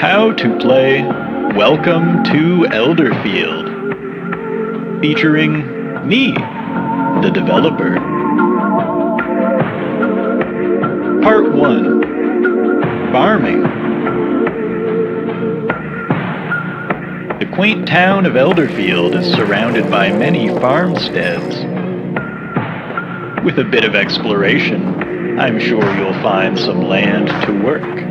How to play Welcome to Elderfield, featuring me, the developer. Part 1. Farming. The quaint town of Elderfield is surrounded by many farmsteads. With a bit of exploration, I'm sure you'll find some land to work.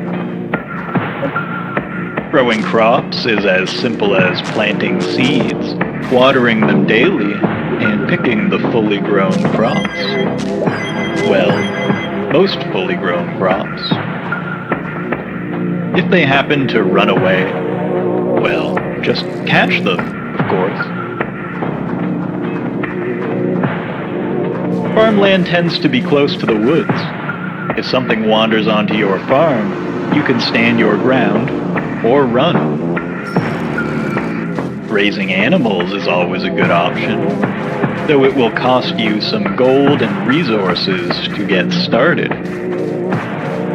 Growing crops is as simple as planting seeds, watering them daily, and picking the fully grown crops. Well, most fully grown crops. If they happen to run away, well, just catch them, of course. Farmland tends to be close to the woods. If something wanders onto your farm, you can stand your ground or run. Raising animals is always a good option, though it will cost you some gold and resources to get started.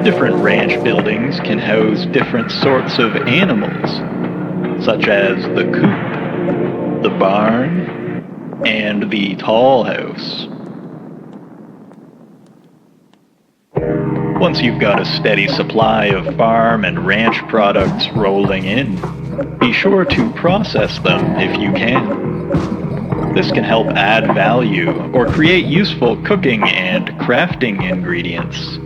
Different ranch buildings can house different sorts of animals, such as the coop, the barn, and the tall house. Once you've got a steady supply of farm and ranch products rolling in, be sure to process them if you can. This can help add value or create useful cooking and crafting ingredients.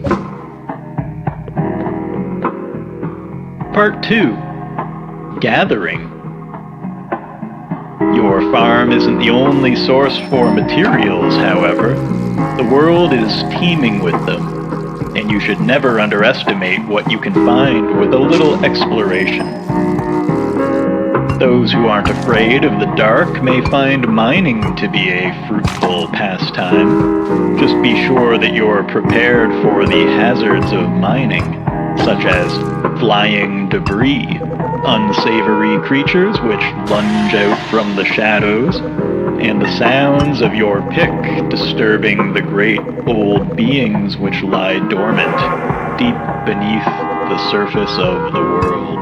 Part 2. Gathering. Your farm isn't the only source for materials, however. The world is teeming with them, and you should never underestimate what you can find with a little exploration. Those who aren't afraid of the dark may find mining to be a fruitful pastime. Just be sure that you're prepared for the hazards of mining, such as flying debris, unsavory creatures which lunge out from the shadows, and the sounds of your pick disturbing the great old beings which lie dormant deep beneath the surface of the world.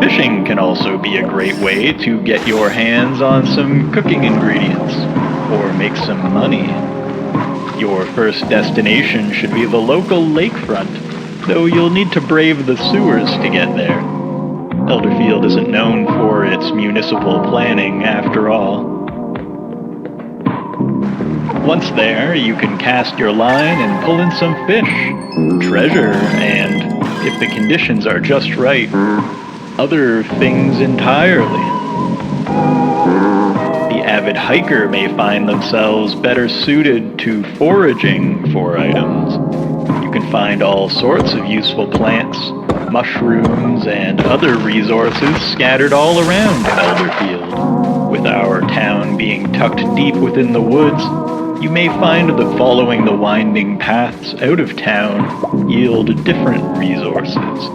Fishing can also be a great way to get your hands on some cooking ingredients, or make some money. Your first destination should be the local lakefront, though you'll need to brave the sewers to get there. Elderfield isn't known for its municipal planning, after all. Once there, you can cast your line and pull in some fish, treasure, and, if the conditions are just right, other things entirely. The avid hiker may find themselves better suited to foraging for items. You can find all sorts of useful plants, mushrooms, and other resources scattered all around Elderfield. With our town being tucked deep within the woods, you may find that following the winding paths out of town yield different resources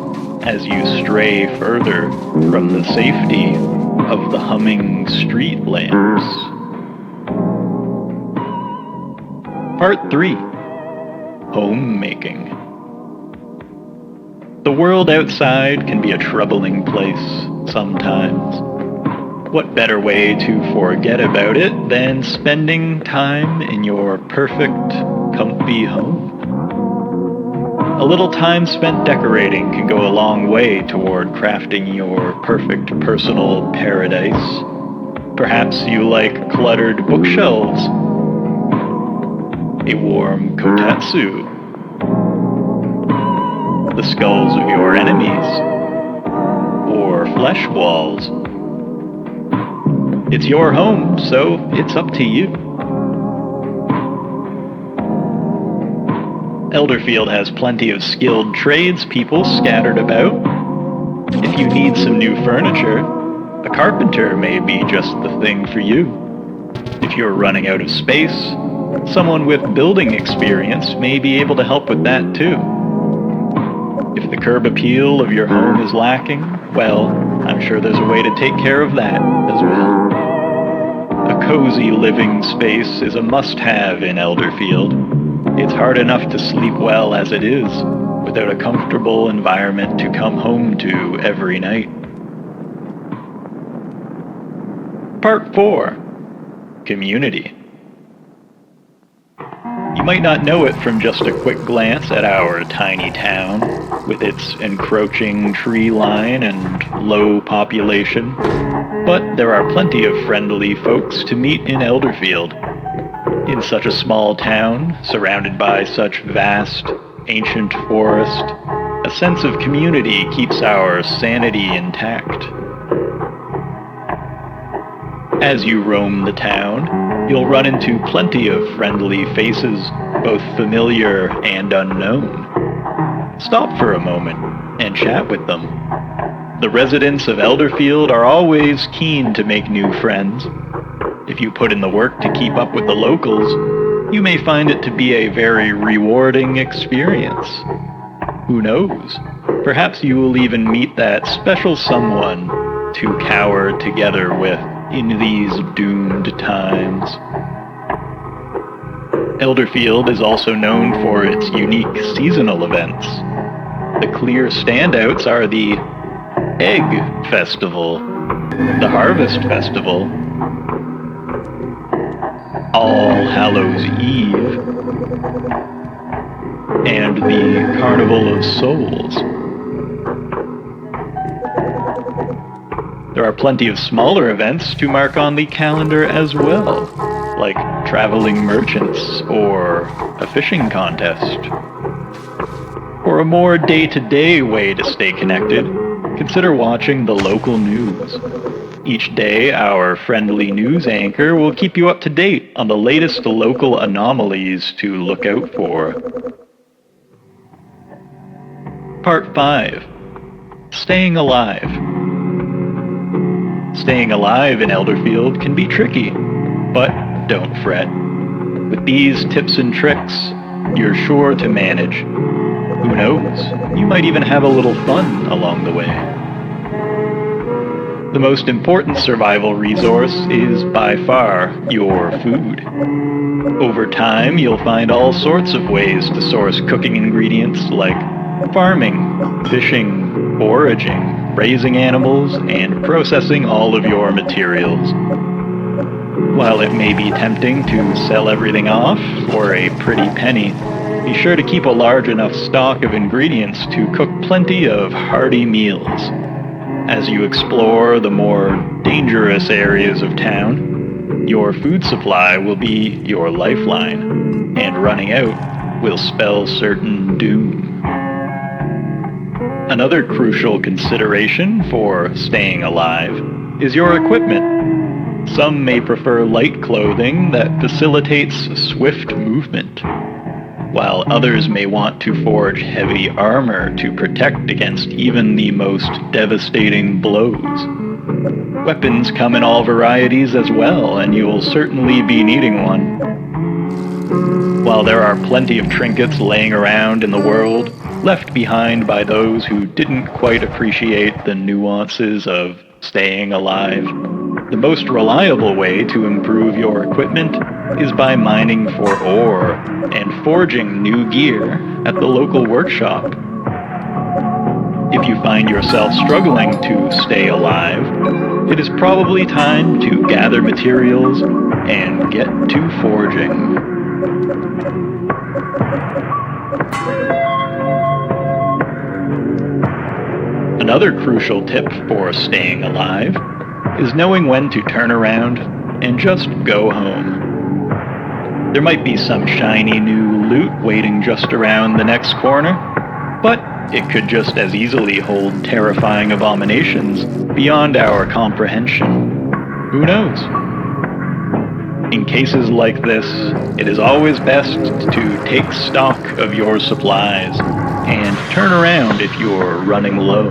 as you stray further from the safety of the humming street lamps. Part 3. Homemaking. The world outside can be a troubling place sometimes. What better way to forget about it than spending time in your perfect, comfy home? A little time spent decorating can go a long way toward crafting your perfect personal paradise. Perhaps you like cluttered bookshelves, a warm kotetsu, the skulls of your enemies, or flesh walls. It's your home, so it's up to you. Elderfield has plenty of skilled tradespeople scattered about. If you need some new furniture, a carpenter may be just the thing for you. If you're running out of space, someone with building experience may be able to help with that too. If the curb appeal of your home is lacking, well, I'm sure there's a way to take care of that as well. A cozy living space is a must-have in Elderfield. It's hard enough to sleep well as it is, without a comfortable environment to come home to every night. Part 4. Community. You might not know it from just a quick glance at our tiny town, with its encroaching tree line and low population, but there are plenty of friendly folks to meet in Elderfield. In such a small town, surrounded by such vast, ancient forest, a sense of community keeps our sanity intact. As you roam the town, you'll run into plenty of friendly faces, both familiar and unknown. Stop for a moment and chat with them. The residents of Elderfield are always keen to make new friends. If you put in the work to keep up with the locals, you may find it to be a very rewarding experience. Who knows? Perhaps you will even meet that special someone to cower together with in these doomed times. Elderfield is also known for its unique seasonal events. The clear standouts are the Egg Festival, the Harvest Festival, All Hallows Eve, and the Carnival of Souls. There are plenty of smaller events to mark on the calendar as well, like traveling merchants or a fishing contest. For a more day-to-day way to stay connected, consider watching the local news. Each day, our friendly news anchor will keep you up to date on the latest local anomalies to look out for. Part 5. Staying alive. Staying alive in Elderfield can be tricky, but don't fret. With these tips and tricks, you're sure to manage. Who knows, you might even have a little fun along the way. The most important survival resource is by far your food. Over time, you'll find all sorts of ways to source cooking ingredients like farming, fishing, foraging, raising animals, and processing all of your materials. While it may be tempting to sell everything off for a pretty penny, be sure to keep a large enough stock of ingredients to cook plenty of hearty meals. As you explore the more dangerous areas of town, your food supply will be your lifeline, and running out will spell certain doom. Another crucial consideration for staying alive is your equipment. Some may prefer light clothing that facilitates swift movement, while others may want to forge heavy armor to protect against even the most devastating blows. Weapons come in all varieties as well, and you'll certainly be needing one. While there are plenty of trinkets laying around in the world, left behind by those who didn't quite appreciate the nuances of staying alive, the most reliable way to improve your equipment is by mining for ore and forging new gear at the local workshop. If you find yourself struggling to stay alive, it is probably time to gather materials and get to forging. Another crucial tip for staying alive is knowing when to turn around and just go home. There might be some shiny new loot waiting just around the next corner, but it could just as easily hold terrifying abominations beyond our comprehension. Who knows? In cases like this, it is always best to take stock of your supplies and turn around if you're running low.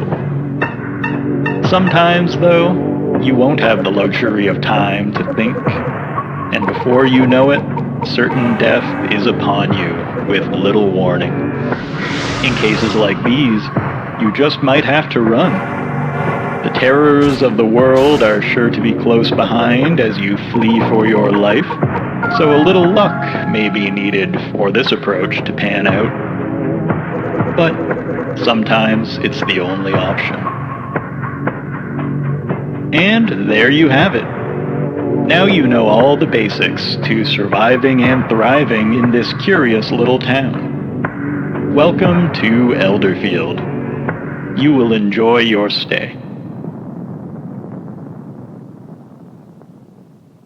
Sometimes, though, you won't have the luxury of time to think, and before you know it, certain death is upon you with little warning. In cases like these, you just might have to run. The terrors of the world are sure to be close behind as you flee for your life, so a little luck may be needed for this approach to pan out. But Sometimes it's the only option. And there you have it. Now you know all the basics to surviving and thriving in this curious little town. Welcome to Elderfield. You will enjoy your stay.